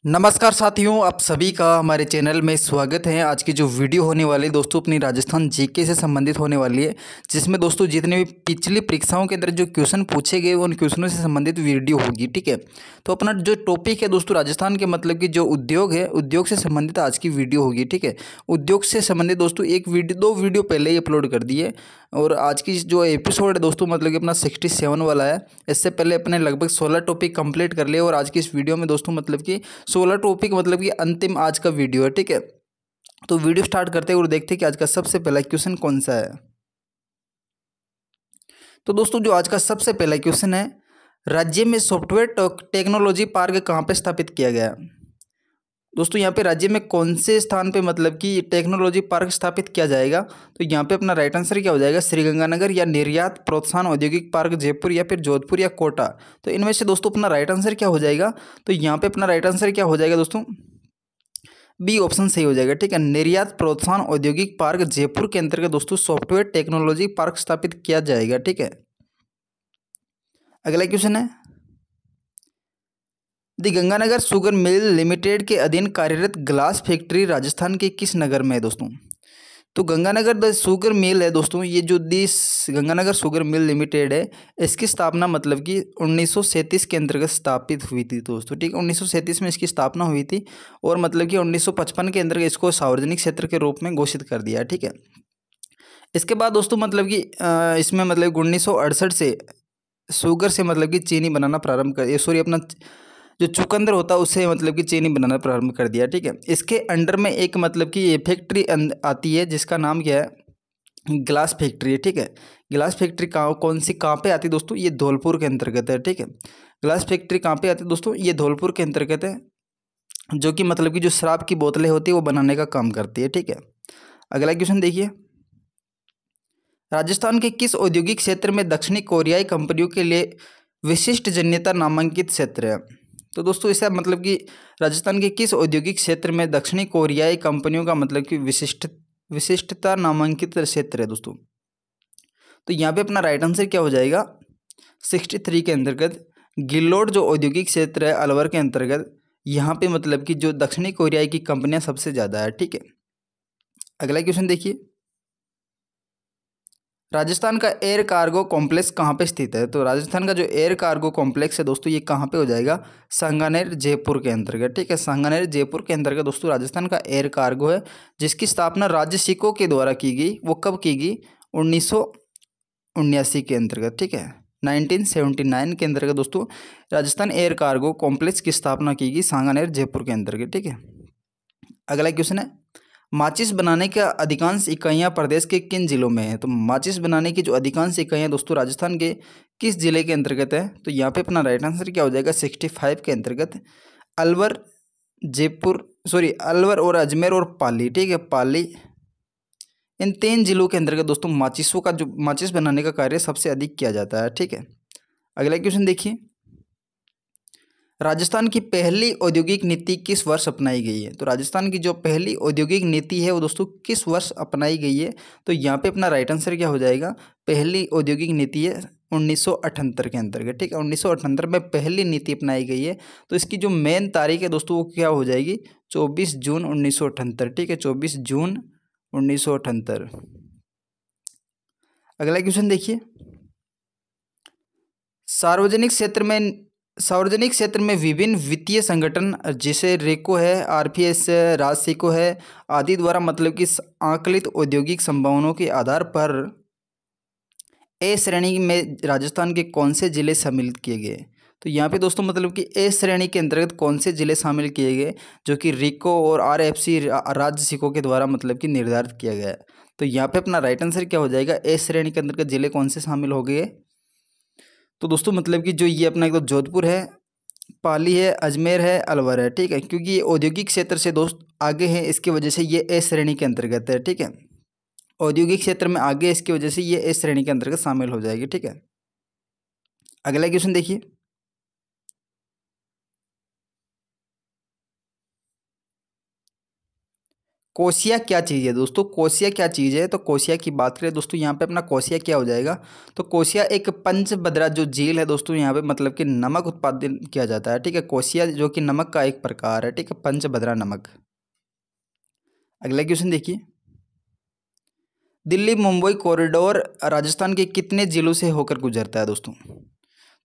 नमस्कार साथियों, आप सभी का हमारे चैनल में स्वागत है। आज की जो वीडियो होने वाली है दोस्तों अपनी राजस्थान जीके से संबंधित होने वाली है, जिसमें दोस्तों जितने भी पिछली परीक्षाओं के अंदर जो क्वेश्चन पूछे गए उन क्वेश्चनों से संबंधित वीडियो होगी। ठीक है, तो अपना जो टॉपिक है दोस्तों राजस्थान के मतलब कि जो उद्योग है, उद्योग से संबंधित आज की वीडियो होगी। ठीक है, उद्योग से संबंधित दोस्तों एक वीडियो दो वीडियो पहले ही अपलोड कर दिए और आज की जो एपिसोड है दोस्तों मतलब कि अपना 67 वाला है। इससे पहले अपने लगभग 16 टॉपिक कंप्लीट कर लिए और आज की इस वीडियो में दोस्तों मतलब कि 16 टॉपिक मतलब कि अंतिम आज का वीडियो है। ठीक है, तो वीडियो स्टार्ट करते हैं और देखते हैं कि आज का सबसे पहला क्वेश्चन कौन सा है। तो दोस्तों जो आज का सबसे पहला क्वेश्चन है, राज्य में सॉफ्टवेयर टेक्नोलॉजी पार्क कहाँ पे स्थापित किया गया है। दोस्तों यहाँ पे राज्य में कौन से स्थान पे मतलब कि टेक्नोलॉजी पार्क स्थापित किया जाएगा, तो यहाँ पे अपना राइट आंसर क्या हो जाएगा, श्रीगंगानगर या निर्यात प्रोत्साहन औद्योगिक पार्क जयपुर या फिर जोधपुर या कोटा। तो इनमें से दोस्तों अपना राइट आंसर क्या हो जाएगा, तो यहाँ पे अपना राइट आंसर क्या हो जाएगा दोस्तों, बी ऑप्शन सही हो जाएगा। ठीक है, निर्यात प्रोत्साहन औद्योगिक पार्क जयपुर के अंतर्गत दोस्तों सॉफ्टवेयर टेक्नोलॉजी पार्क स्थापित किया जाएगा। ठीक है, अगला क्वेश्चन है, दी गंगानगर शुगर मिल लिमिटेड के अधीन कार्यरत ग्लास फैक्ट्री राजस्थान के किस नगर में है दोस्तों। तो गंगानगर द शुगर मिल है दोस्तों, ये जो this Ganganagar sugar mill limited है, इसकी स्थापना मतलब कि 1937 के अंतर्गत स्थापित हुई थी दोस्तों। ठीक है, 1937 में इसकी स्थापना हुई थी और मतलब कि 1955 के अंतर्गत इसको सार्वजनिक क्षेत्र के रूप में घोषित कर दिया। ठीक है, इसके बाद दोस्तों मतलब कि इसमें मतलब 1968 से शुगर से मतलब कि चीनी बनाना प्रारंभ कर, सॉरी अपना जो चुकंदर होता है उससे मतलब कि चीनी बनाना प्रारंभ कर दिया। ठीक है, इसके अंडर में एक मतलब कि ये फैक्ट्री आती है जिसका नाम क्या है, ग्लास फैक्ट्री है। ठीक है, ग्लास फैक्ट्री कहाँ कौन सी कहाँ पे आती है दोस्तों, ये धौलपुर के अंतर्गत है। ठीक है, ग्लास फैक्ट्री कहाँ पे आती है दोस्तों, ये धौलपुर के अंतर्गत है, जो कि मतलब कि जो शराब की बोतलें होती है वो बनाने का काम करती है। ठीक है, अगला क्वेश्चन देखिए, राजस्थान के किस औद्योगिक क्षेत्र में दक्षिणी कोरियाई कंपनियों के लिए विशिष्ट जन्यता नामांकित क्षेत्र है। तो दोस्तों इसका मतलब कि राजस्थान के किस औद्योगिक क्षेत्र में दक्षिणी कोरियाई कंपनियों का मतलब कि विशिष्टता नामांकित क्षेत्र है दोस्तों। तो यहाँ पे अपना राइट आंसर क्या हो जाएगा, 63 के अंतर्गत गिल्लोड जो औद्योगिक क्षेत्र है अलवर के अंतर्गत, यहाँ पे मतलब कि जो दक्षिणी कोरियाई की कंपनियां सबसे ज़्यादा है। ठीक है, अगला क्वेश्चन देखिए, राजस्थान का एयर कार्गो कॉम्प्लेक्स कहाँ पे स्थित है। तो राजस्थान का जो एयर कार्गो कॉम्प्लेक्स है दोस्तों ये कहाँ पे हो जाएगा, सांगानेर जयपुर के अंतर्गत। ठीक है, सांगानेर जयपुर के अंतर्गत दोस्तों राजस्थान का एयर कार्गो है, जिसकी स्थापना राज्य सिको के द्वारा की गई। वो कब की गई, 1979 के अंतर्गत। ठीक है, 1979 के अंतर्गत दोस्तों राजस्थान एयर कार्गो कॉम्प्लेक्स की स्थापना की गई सांगानेर जयपुर के अंतर्गत। ठीक है, अगला क्वेश्चन है, माचिस बनाने के अधिकांश इकाइयाँ प्रदेश के किन जिलों में है। तो माचिस बनाने की जो अधिकांश इकाइयाँ दोस्तों राजस्थान के किस जिले के अंतर्गत है, तो यहाँ पे अपना राइट आंसर क्या हो जाएगा, 65 के अंतर्गत अलवर, जयपुर सॉरी अलवर और अजमेर और पाली। ठीक है, पाली, इन 3 जिलों के अंतर्गत दोस्तों माचिसों का जो माचिस बनाने का कार्य सबसे अधिक किया जाता है। ठीक है, अगला क्वेश्चन देखिए, राजस्थान की पहली औद्योगिक नीति किस वर्ष अपनाई गई है। तो राजस्थान की जो पहली औद्योगिक नीति है वो दोस्तों किस वर्ष अपनाई गई है, तो यहाँ पे अपना राइट आंसर क्या हो जाएगा, पहली औद्योगिक नीति है 1978 के अंतर्गत। ठीक है, 1978 में पहली नीति अपनाई गई है। तो इसकी जो मेन तारीख है दोस्तों वो क्या हो जाएगी, 24 जून 1978। ठीक है, 24 जून 1978। अगला क्वेश्चन देखिए, सार्वजनिक क्षेत्र में सार्वजनिक क्षेत्र में विभिन्न वित्तीय संगठन जैसे रेको है, आरपीएस है, राजसिको है आदि द्वारा मतलब कि आकलित औद्योगिक संभावनाओं के आधार पर ए श्रेणी में राजस्थान के कौन से जिले सम्मिलित किए गए। तो यहाँ पे दोस्तों मतलब कि ए श्रेणी के अंतर्गत कौन से जिले शामिल किए गए, जो कि रिको और आरएफसी राज्य सिको के द्वारा मतलब कि निर्धारित किया गया है। तो यहाँ पे अपना राइट आंसर क्या हो जाएगा, ए श्रेणी के अंतर्गत जिले कौन से शामिल हो गए। तो दोस्तों मतलब कि जो ये अपना एक तो जोधपुर है, पाली है, अजमेर है, अलवर है। ठीक है, क्योंकि ये औद्योगिक क्षेत्र से दोस्त आगे हैं इसकी वजह से ये ए श्रेणी के अंतर्गत है। ठीक है, औद्योगिक क्षेत्र में आगे इसकी वजह से ये ए श्रेणी के अंतर्गत शामिल हो जाएगी। ठीक है, अगला क्वेश्चन देखिए, कोसिया क्या चीज़ है दोस्तों, कोसिया क्या चीज़ है, तो कोसिया की बात करें दोस्तों यहाँ पे अपना कोसिया क्या हो जाएगा, तो कोसिया एक पंचभद्रा जो झील है दोस्तों, यहाँ पे मतलब कि नमक उत्पादन किया जाता है, ठीक है। कोसिया जो कि नमक का एक प्रकार है, ठीक है, पंचभद्रा नमक। अगला क्वेश्चन देखिए, दिल्ली मुंबई कॉरिडोर राजस्थान के कितने जिलों से होकर गुजरता है दोस्तों।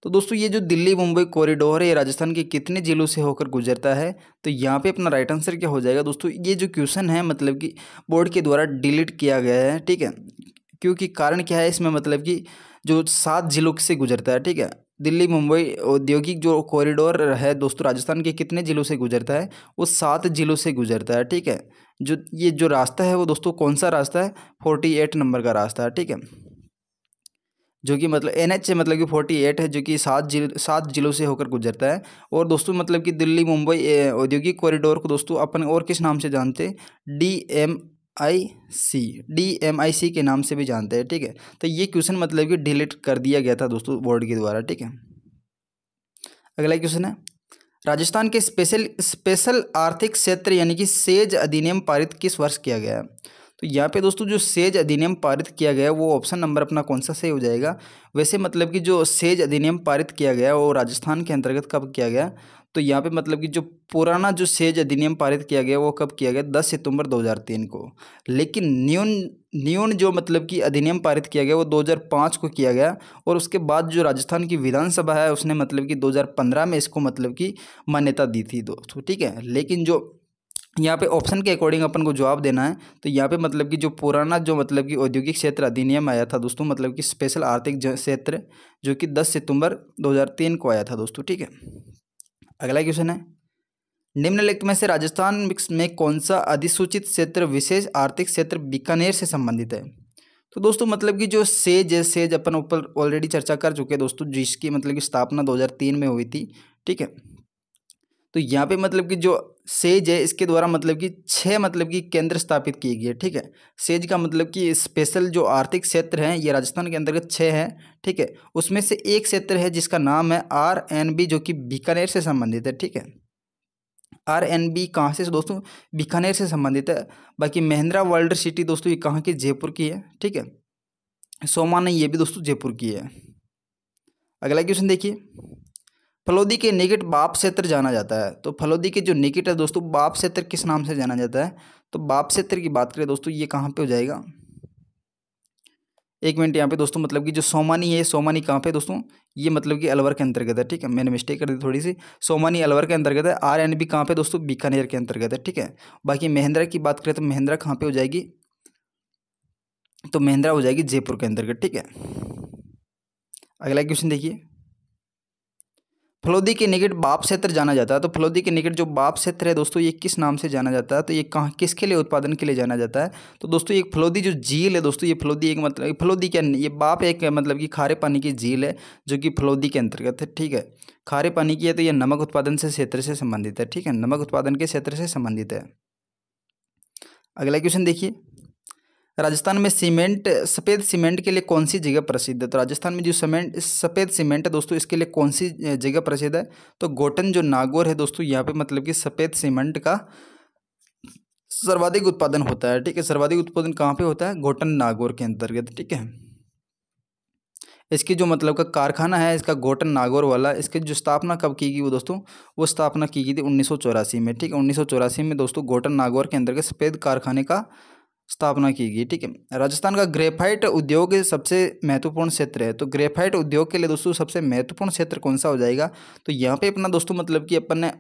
तो दोस्तों ये जो दिल्ली मुंबई कॉरिडोर है ये राजस्थान के कितने जिलों से होकर गुजरता है, तो यहाँ पे अपना राइट आंसर क्या हो जाएगा दोस्तों, ये जो क्वेश्चन है मतलब कि बोर्ड के द्वारा डिलीट किया गया है, ठीक है। क्योंकि कारण क्या है इसमें, मतलब कि जो 7 जिलों से गुजरता है, ठीक है। दिल्ली मुंबई औद्योगिक जो कॉरिडोर है दोस्तों राजस्थान के कितने जिलों से गुजरता है, वो 7 जिलों से गुजरता है, ठीक है। जो ये जो रास्ता है वो दोस्तों कौन सा रास्ता है, 48 नंबर का रास्ता है, ठीक है। जो कि मतलब NH मतलब कि 48 है, जो कि 7 जिलों से होकर गुजरता है। और दोस्तों मतलब कि दिल्ली मुंबई औद्योगिक कॉरिडोर को दोस्तों अपन और किस नाम से जानते हैं, DMIC के नाम से भी जानते हैं, ठीक है। तो ये क्वेश्चन मतलब कि डिलीट कर दिया गया था दोस्तों बोर्ड के द्वारा, ठीक है। अगला क्वेश्चन है, राजस्थान के स्पेशल आर्थिक क्षेत्र यानी कि सेज अधिनियम पारित किस वर्ष किया गया है। तो यहाँ पे दोस्तों जो सेज अधिनियम पारित किया गया है वो ऑप्शन नंबर अपना कौन सा सही हो जाएगा। वैसे मतलब कि जो सेज अधिनियम पारित किया गया वो राजस्थान के अंतर्गत कब किया गया, तो यहाँ पे मतलब कि जो पुराना जो सेज अधिनियम पारित किया गया वो कब किया गया, 10 सितंबर 2003 को। लेकिन न्यून जो मतलब कि अधिनियम पारित किया गया वो 2005 को किया गया। और उसके बाद जो राजस्थान की विधानसभा है उसने मतलब कि 2015 में इसको मतलब कि मान्यता दी थी दोस्तों, ठीक है। लेकिन जो यहाँ पे ऑप्शन के अकॉर्डिंग अपन को जवाब देना है, तो यहाँ पे मतलब कि जो पुराना जो मतलब कि औद्योगिक क्षेत्र अधिनियम आया था दोस्तों, मतलब कि स्पेशल आर्थिक क्षेत्र, जो कि 10 सितंबर 2003 को आया था दोस्तों, ठीक है। अगला क्वेश्चन है, निम्नलिखित में से राजस्थान में कौन सा अधिसूचित क्षेत्र विशेष आर्थिक क्षेत्र बीकानेर से संबंधित है। तो दोस्तों मतलब कि जो सेज है, सेज अपन ऊपर ऑलरेडी चर्चा कर चुके हैं दोस्तों, जिसकी मतलब कि स्थापना 2003 में हुई थी, ठीक है। तो यहाँ पे मतलब कि जो सेज है इसके द्वारा मतलब कि 6 मतलब कि केंद्र स्थापित किए गए, ठीक है। सेज का मतलब कि स्पेशल जो आर्थिक क्षेत्र हैं ये राजस्थान के अंतर्गत 6 हैं, ठीक है। उसमें से एक क्षेत्र है जिसका नाम है RNB, जो कि बीकानेर से संबंधित है, ठीक है। RNB कहाँ से दोस्तों, बीकानेर से संबंधित है। बाकी महिंद्रा वर्ल्ड सिटी दोस्तों ये कहाँ की, जयपुर की है, ठीक है। सोमा नहीं, ये भी दोस्तों जयपुर की है। अगला क्वेश्चन देखिए, फलोदी के निकट बाप क्षेत्र जाना जाता है। तो फलोदी के जो निकट है दोस्तों बाप क्षेत्र किस नाम से जाना जाता है, तो बाप क्षेत्र की बात करें दोस्तों ये कहाँ पे हो जाएगा, एक मिनट यहाँ पे दोस्तों, मतलब कि जो सोमानी है, सोमानी कहाँ पे दोस्तों, ये मतलब कि अलवर के अंतर्गत है, ठीक है। मैंने मिस्टेक कर दी थोड़ी सी, सोमानी अलवर के अंतर्गत है। RNB कहाँ पे दोस्तों, बीकानेर के अंतर्गत है, ठीक है। बाकी महिंद्रा की बात करें तो महिंद्रा कहाँ पे हो जाएगी, तो महिंद्रा हो जाएगी जयपुर के अंतर्गत, ठीक है। अगला क्वेश्चन देखिए, फलोदी के निकट बाप क्षेत्र जाना जाता है। तो फलोदी के निकट जो बाप क्षेत्र है दोस्तों ये किस नाम से जाना जाता है, तो ये कहाँ किसके लिए उत्पादन के लिए जाना जाता है, तो दोस्तों ये फलोदी जो झील है दोस्तों, ये फलोदी एक मतलब फलोदी क्या, ये बाप एक मतलब कि खारे पानी की झील है जो कि फलोदी के अंतर्गत है, ठीक है। खारे पानी की है तो ये नमक उत्पादन से क्षेत्र से संबंधित है, ठीक है, नमक उत्पादन के क्षेत्र से संबंधित है। अगला क्वेश्चन देखिए, राजस्थान में सफ़ेद सीमेंट के लिए कौन सी जगह प्रसिद्ध है। तो राजस्थान में जो सफ़ेद सीमेंट है दोस्तों इसके लिए कौन सी जगह प्रसिद्ध है, तो गोटन जो नागौर है दोस्तों यहाँ पे मतलब कि सफ़ेद सीमेंट का सर्वाधिक उत्पादन होता है, ठीक है। सर्वाधिक उत्पादन कहाँ पे होता है, गोटन नागौर के अंतर्गत, ठीक है। इसकी जो मतलब का कारखाना है इसका गोटन नागौर वाला, इसकी जो स्थापना कब की गई वो दोस्तों, वो स्थापना की गई थी 1984 में, ठीक है। 1984 में दोस्तों गोटन नागौर के अंतर्गत सफ़ेद कारखाने का स्थापना की गई, ठीक है। राजस्थान का ग्रेफाइट उद्योग सबसे महत्वपूर्ण क्षेत्र है। तो ग्रेफाइट उद्योग के लिए दोस्तों सबसे महत्वपूर्ण क्षेत्र कौन सा हो जाएगा, तो यहाँ पे अपना दोस्तों मतलब कि अपन ने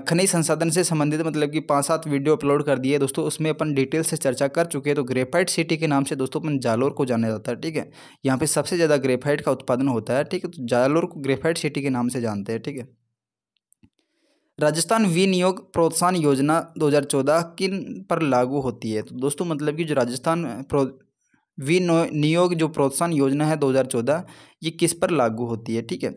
खनिज संसाधन से संबंधित मतलब कि 5-7 वीडियो अपलोड कर दिए दोस्तों, उसमें अपन डिटेल से चर्चा कर चुके हैं। तो ग्रेफाइट सिटी के नाम से दोस्तों अपन जालोर को जाना जाता है, ठीक है। यहाँ पे सबसे ज़्यादा ग्रेफाइट का उत्पादन होता है, ठीक है। तो जालोर को ग्रेफाइट सिटी के नाम से जानते हैं, ठीक है। राजस्थान विनियोग प्रोत्साहन योजना 2014 किन पर लागू होती है। तो दोस्तों मतलब कि जो राजस्थान विनियोग जो प्रोत्साहन योजना है 2014 ये किस पर लागू होती है, ठीक है।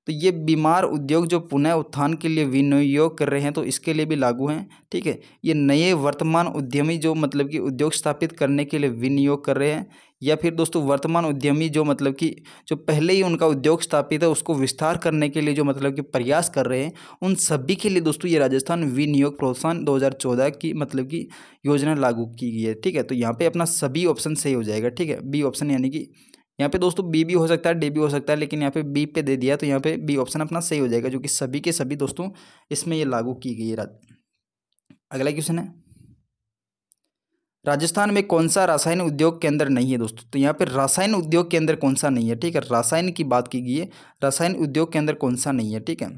तो ये बीमार उद्योग जो पुनः उत्थान के लिए विनियोग कर रहे हैं तो इसके लिए भी लागू हैं। ठीक है, ये नए वर्तमान उद्यमी जो मतलब कि उद्योग स्थापित करने के लिए विनियोग कर रहे हैं, या फिर दोस्तों वर्तमान उद्यमी जो मतलब कि जो पहले ही उनका उद्योग स्थापित है उसको विस्तार करने के लिए जो मतलब कि प्रयास कर रहे हैं, उन सभी के लिए दोस्तों ये राजस्थान विनियोग प्रोत्साहन 2014 की मतलब कि योजना लागू की गई है। ठीक है, तो यहाँ पे अपना सभी ऑप्शन सही हो जाएगा। ठीक है, बी ऑप्शन, यानी कि यहाँ पे दोस्तों बी भी हो सकता है, डी भी हो सकता है, लेकिन यहाँ पे बी पे दे दिया तो यहाँ पे बी ऑप्शन अपना सही हो जाएगा, जो कि सभी के सभी दोस्तों इसमें ये लागू की गई है। अगला क्वेश्चन है, राजस्थान में कौन सा रासायनिक उद्योग केंद्र नहीं है दोस्तों? तो यहाँ पे रासायन उद्योग केंद्र कौन सा नहीं है? ठीक है, रासायन की बात की गई है, रासायन उद्योग केंद्र कौन सा नहीं है? ठीक है,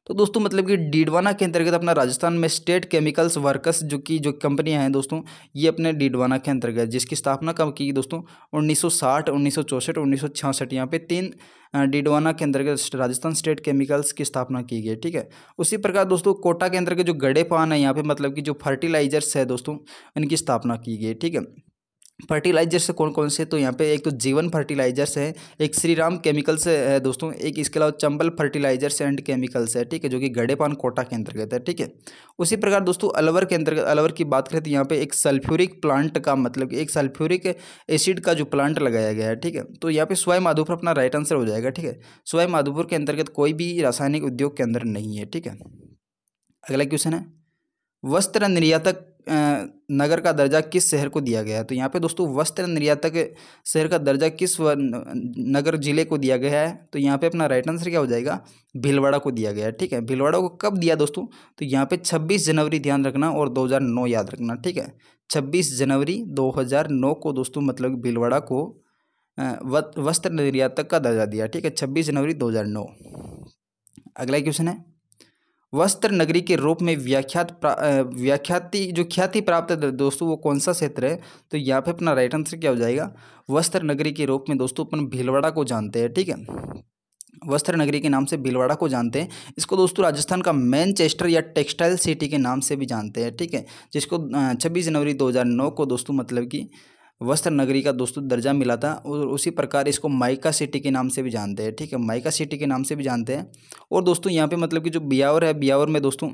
तो दोस्तों मतलब कि डीडवाना के अंतर्गत अपना राजस्थान में स्टेट केमिकल्स वर्कर्स जो कंपनियां हैं दोस्तों, ये अपने डीडवाना के अंतर्गत, जिसकी स्थापना कब की दोस्तों? 1960, 1964, 1966। यहाँ पे 3 डीडवाना के अंतर्गत राजस्थान स्टेट केमिकल्स की स्थापना की गई। ठीक है, उसी प्रकार दोस्तों कोटा के अंतर्गत जो गड़े पान है, यहाँ पे मतलब कि जो फर्टिलाइजर्स है दोस्तों, इनकी स्थापना की गई। ठीक है, फर्टिलाइजर्स कौन कौन से? तो यहाँ पे एक तो जीवन फर्टिलाइजर्स है, एक श्री राम केमिकल्स है दोस्तों, एक इसके अलावा चंबल फर्टिलाइजर्स एंड केमिकल्स है। ठीक है, जो कि गड़ेपान कोटा के अंतर्गत है। ठीक है, उसी प्रकार दोस्तों अलवर के अंतर्गत, अलवर की बात करें तो यहाँ पे एक सल्फ्यूरिक प्लांट का मतलब कि एक सल्फ्यूरिक एसिड का जो प्लांट लगाया गया है। ठीक है, तो यहाँ पे सवाई माधोपुर अपना राइट आंसर हो जाएगा। ठीक है, सवाई माधोपुर के अंतर्गत कोई भी रासायनिक उद्योग केंद्र नहीं है। ठीक है, अगला क्वेश्चन है, वस्त्र निर्यातक नगर का दर्जा किस शहर को दिया गया है? तो यहाँ पे दोस्तों वस्त्र निर्यातक शहर का दर्जा किस नगर जिले को दिया गया है? तो यहाँ पे अपना राइट आंसर क्या हो जाएगा? भीलवाड़ा को दिया गया है। ठीक है, भीलवाड़ा को कब दिया दोस्तों? तो यहाँ पे 26 जनवरी ध्यान रखना और 2009 याद रखना। ठीक है, 26 जनवरी 2009 को दोस्तों मतलब भीलवाड़ा को वस्त्र निर्यातक का दर्जा दिया। ठीक है, 26 जनवरी 2009। अगला क्वेश्चन है, वस्त्र नगरी के रूप में ख्याति प्राप्त है दोस्तों, वो कौन सा क्षेत्र है? तो यहाँ पे अपना राइट आंसर क्या हो जाएगा? वस्त्र नगरी के रूप में दोस्तों अपन भीलवाड़ा को जानते हैं। ठीक है, वस्त्र नगरी के नाम से भीलवाड़ा को जानते हैं। इसको दोस्तों राजस्थान का मैनचेस्टर या टेक्सटाइल सिटी के नाम से भी जानते हैं। ठीक है, जिसको 26 जनवरी 2009 को दोस्तों मतलब कि वस्त्र नगरी का दोस्तों दर्जा मिला था, और उसी प्रकार इसको माइका सिटी के नाम से भी जानते हैं। ठीक है, माइका सिटी के नाम से भी जानते हैं। और दोस्तों यहाँ पे मतलब कि जो बियावर है, बियावर में दोस्तों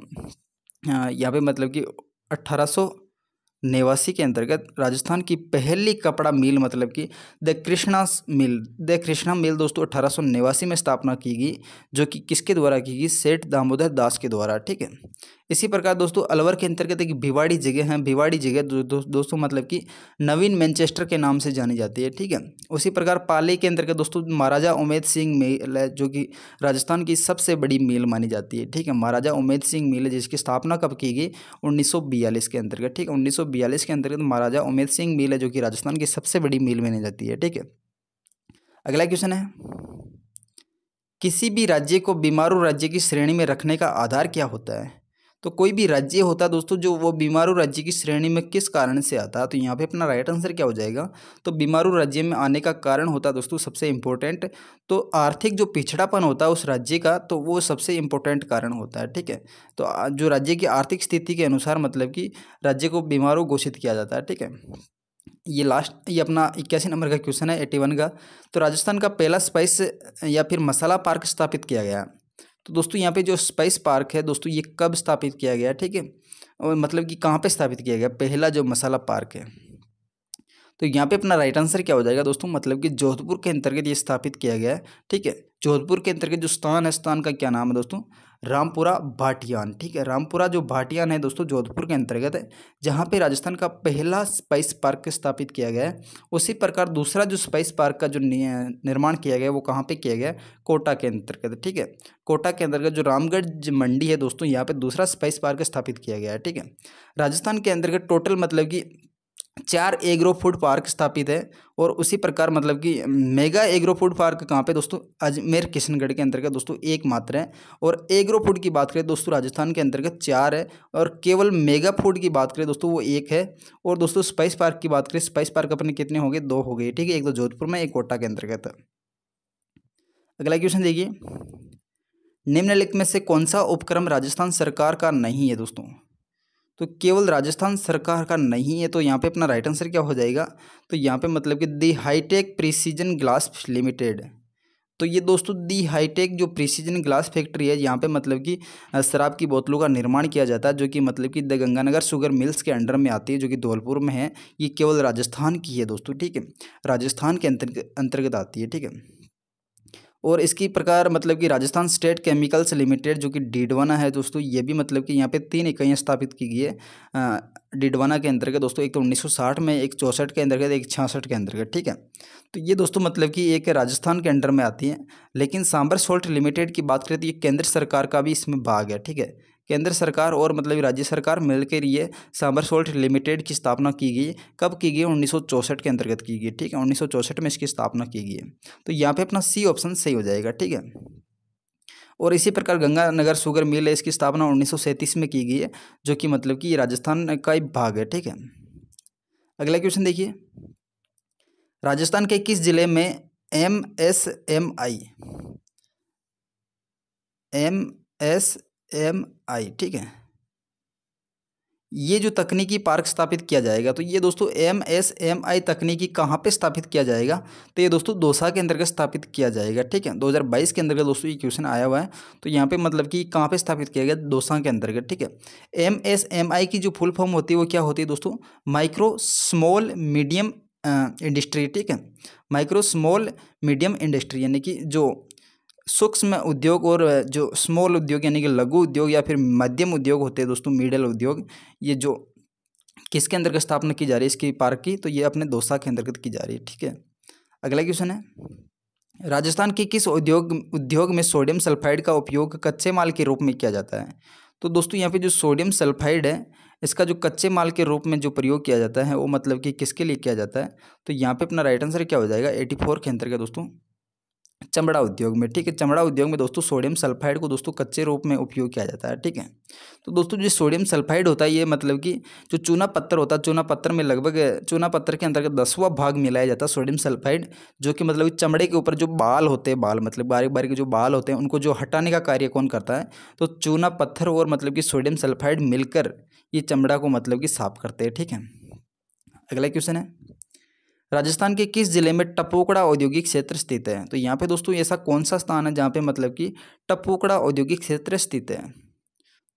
यहाँ पे मतलब कि 1889 के अंतर्गत राजस्थान की पहली कपड़ा मिल मतलब कि द कृष्णा मिल दोस्तों 1889 में स्थापना की गई, जो कि किसके द्वारा की गई? सेठ दामोदर दास के द्वारा। ठीक है, इसी प्रकार दोस्तों अलवर के अंतर्गत एक भिवाड़ी जगह है, भिवाड़ी जगह दोस्तों मतलब कि नवीन मैनचेस्टर के नाम से जानी जाती है। ठीक है, उसी प्रकार पाली के अंतर्गत दोस्तों महाराजा उमेद सिंह मिल है, जो कि राजस्थान की सबसे बड़ी मिल मानी जाती है। ठीक है, महाराजा उमेद सिंह मिल है, जिसकी स्थापना कब की गई? 1942 के अंतर्गत। ठीक है, 1942 के अंतर्गत महाराजा उमेद सिंह मिल है, जो कि राजस्थान की सबसे बड़ी मिल मानी जाती है। ठीक है, अगला क्वेश्चन है, किसी भी राज्य को बीमारू राज्य की श्रेणी में रखने का आधार क्या होता है? तो कोई भी राज्य होता है दोस्तों जो वो बीमारू राज्य की श्रेणी में किस कारण से आता है? तो यहाँ पे अपना राइट आंसर क्या हो जाएगा? तो बीमारू राज्य में आने का कारण होता है दोस्तों सबसे इम्पोर्टेंट, तो आर्थिक जो पिछड़ापन होता है उस राज्य का, तो वो सबसे इम्पोर्टेंट कारण होता है। ठीक है, तो जो राज्य की आर्थिक स्थिति के अनुसार मतलब कि राज्य को बीमारू घोषित किया जाता है। ठीक है, ये अपना 81 नंबर का क्वेश्चन है 81 का। तो राजस्थान का पहला स्पाइस या फिर मसाला पार्क स्थापित किया गया। तो दोस्तों यहाँ पे जो स्पाइस पार्क है दोस्तों, ये कब स्थापित किया गया? ठीक है, और मतलब कि कहाँ पे स्थापित किया गया पहला जो मसाला पार्क है? तो यहाँ पे अपना राइट आंसर क्या हो जाएगा दोस्तों? मतलब कि जोधपुर के अंतर्गत ये स्थापित किया गया है। ठीक है, जोधपुर के अंतर्गत जो स्थान है, स्थान का क्या नाम है दोस्तों? रामपुरा भाटियान। ठीक है, रामपुरा जो भाटियान है दोस्तों जोधपुर के अंतर्गत है, जहाँ पे राजस्थान का पहला स्पाइस पार्क स्थापित किया गया है। उसी प्रकार दूसरा जो स्पाइस पार्क का जो निर्माण किया गया वो कहाँ पे किया गया? कोटा के अंतर्गत। ठीक है, कोटा के अंतर्गत जो रामगढ़ मंडी है दोस्तों, यहाँ पे दूसरा स्पाइस पार्क स्थापित किया गया है। ठीक है, राजस्थान के अंतर्गत टोटल मतलब कि 4 एग्रो फूड पार्क स्थापित है, और उसी प्रकार मतलब कि मेगा एग्रो फूड पार्क कहाँ पे दोस्तों? अजमेर किशनगढ़ के अंतर्गत दोस्तों एक मात्र है। और एग्रो फूड की बात करें दोस्तों राजस्थान के अंतर्गत 4 है, और केवल मेगा फूड की बात करें दोस्तों वो 1 है। और दोस्तों स्पाइस पार्क की बात करें, स्पाइस पार्क अपने कितने हो गए? 2 हो गए। ठीक है, एक तो जोधपुर में, एक कोटा के अंतर्गत। अगला क्वेश्चन देखिए, निम्नलिखित में से कौन सा उपक्रम राजस्थान सरकार का नहीं है दोस्तों? तो केवल राजस्थान सरकार का नहीं है, तो यहाँ पे अपना राइट आंसर क्या हो जाएगा? तो यहाँ पे मतलब कि दी हाईटेक प्रिसीजन ग्लास लिमिटेड, तो ये दोस्तों दी हाईटेक जो प्रिसीजन ग्लास फैक्ट्री है, यहाँ पे मतलब कि शराब की बोतलों का निर्माण किया जाता है, जो कि मतलब कि द गंगानगर शुगर मिल्स के अंडर में आती है, जो कि धौलपुर में है। ये केवल राजस्थान की है दोस्तों, ठीक है, राजस्थान के अंतर्गत आती है, ठीक है। और इसकी प्रकार मतलब कि राजस्थान स्टेट केमिकल्स लिमिटेड जो कि डीडवाना है दोस्तों, ये भी मतलब कि यहाँ पे 3 इकाइयाँ स्थापित की गई है डीडवाना के अंतर्गत दोस्तों। एक तो 1960 में, एक 64 के अंतर्गत, एक 66 के अंतर्गत, ठीक है। तो ये दोस्तों मतलब कि एक राजस्थान के अंडर में आती है। लेकिन सांबर सोल्ट लिमिटेड की बात करें तो ये केंद्र सरकार का भी इसमें भाग है, ठीक है। केंद्र सरकार और मतलब राज्य सरकार मिलकर ये सांबर सोल्ट लिमिटेड की स्थापना की गई। कब की गई? 1964 के अंतर्गत की गई, ठीक है। 1964 में इसकी स्थापना की गई है। तो यहाँ पे अपना सी ऑप्शन सही हो जाएगा, ठीक है। और इसी प्रकार गंगानगर शुगर मिल है, इसकी स्थापना 1937 में की गई है, जो कि मतलब कि ये राजस्थान का एक भाग है, ठीक है। अगला क्वेश्चन देखिए, राजस्थान के किस जिले में एमएसएमआई, ठीक है, ये जो तकनीकी पार्क स्थापित किया जाएगा, तो ये दोस्तों एमएसएमआई तकनीकी कहाँ पे स्थापित किया जाएगा? तो ये दोस्तों दौसा के अंतर्गत स्थापित किया जाएगा, ठीक है। 2022 के अंतर्गत दोस्तों ये क्वेश्चन आया हुआ है। तो यहाँ पे मतलब कि कहाँ पे स्थापित किया गया? दौसा के अंतर्गत, ठीक है। एमएसएमआई की जो फुल फॉर्म होती है वो क्या होती है दोस्तों? माइक्रो स्मॉल मीडियम इंडस्ट्री, ठीक है। माइक्रो स्मॉल मीडियम इंडस्ट्री यानी कि जो सूक्ष्म उद्योग और जो स्मॉल उद्योग यानी कि लघु उद्योग या फिर मध्यम उद्योग होते हैं दोस्तों, मिडल उद्योग, ये जो किसके अंतर्गत स्थापना की जा रही है इसकी पार्क की? तो ये अपने दौसा के अंतर्गत की जा रही है, ठीक है। अगला क्वेश्चन है, राजस्थान के किस उद्योग में सोडियम सल्फाइड का उपयोग कच्चे माल के रूप में किया जाता है? तो दोस्तों यहाँ पे जो सोडियम सल्फाइड है, इसका जो कच्चे माल के रूप में जो प्रयोग किया जाता है वो मतलब कि किसके लिए किया जाता है? तो यहाँ पे अपना राइट आंसर क्या हो जाएगा? 84 के अंतर्गत दोस्तों, चमड़ा उद्योग में, ठीक है। चमड़ा उद्योग में दोस्तों सोडियम सल्फाइड को दोस्तों कच्चे रूप में उपयोग किया जाता है, ठीक है। तो दोस्तों जो सोडियम सल्फाइड होता है, ये मतलब कि जो चूना पत्थर होता है, चूना पत्थर में लगभग चूना पत्थर के अंतर्गत 10वां भाग मिलाया जाता है सोडियम सल्फाइड, जो कि मतलब चमड़े के ऊपर जो बाल होते हैं, बाल मतलब बारीक बारीक जो बाल होते हैं, उनको जो हटाने का कार्य कौन करता है? तो चूना पत्थर और मतलब कि सोडियम सल्फाइड मिलकर ये चमड़ा को मतलब कि साफ करते हैं, ठीक है। अगला क्वेश्चन है, राजस्थान के किस जिले में टपोकड़ा औद्योगिक क्षेत्र स्थित है? तो यहाँ पे दोस्तों ऐसा कौन सा स्थान है जहाँ पे मतलब कि टपोकड़ा औद्योगिक क्षेत्र स्थित है?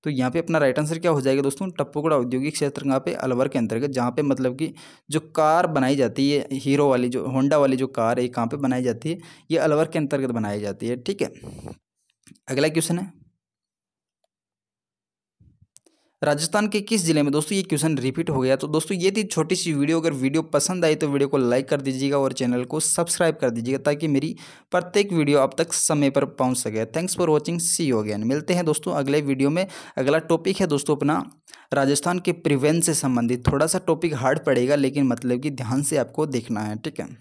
तो यहाँ पे अपना राइट आंसर क्या हो जाएगा दोस्तों? टपोकड़ा औद्योगिक क्षेत्र कहाँ पे? अलवर के अंतर्गत, जहाँ पे मतलब कि जो कार बनाई जाती है, हीरो वाली जो होंडा वाली जो कार है, कहाँ पे बनाई जाती है? ये अलवर के अंतर्गत बनाई जाती है, ठीक है। अगला क्वेश्चन है, राजस्थान के किस जिले में? दोस्तों ये क्वेश्चन रिपीट हो गया। तो दोस्तों ये थी छोटी सी वीडियो। अगर वीडियो पसंद आई तो वीडियो को लाइक कर दीजिएगा और चैनल को सब्सक्राइब कर दीजिएगा, ताकि मेरी प्रत्येक वीडियो आप तक समय पर पहुंच सके। Thanks for watching, see you again. मिलते हैं दोस्तों अगले वीडियो में। अगला टॉपिक है दोस्तों अपना राजस्थान के प्रिवेंस से संबंधित। थोड़ा सा टॉपिक हार्ड पड़ेगा, लेकिन मतलब कि ध्यान से आपको देखना है, ठीक है।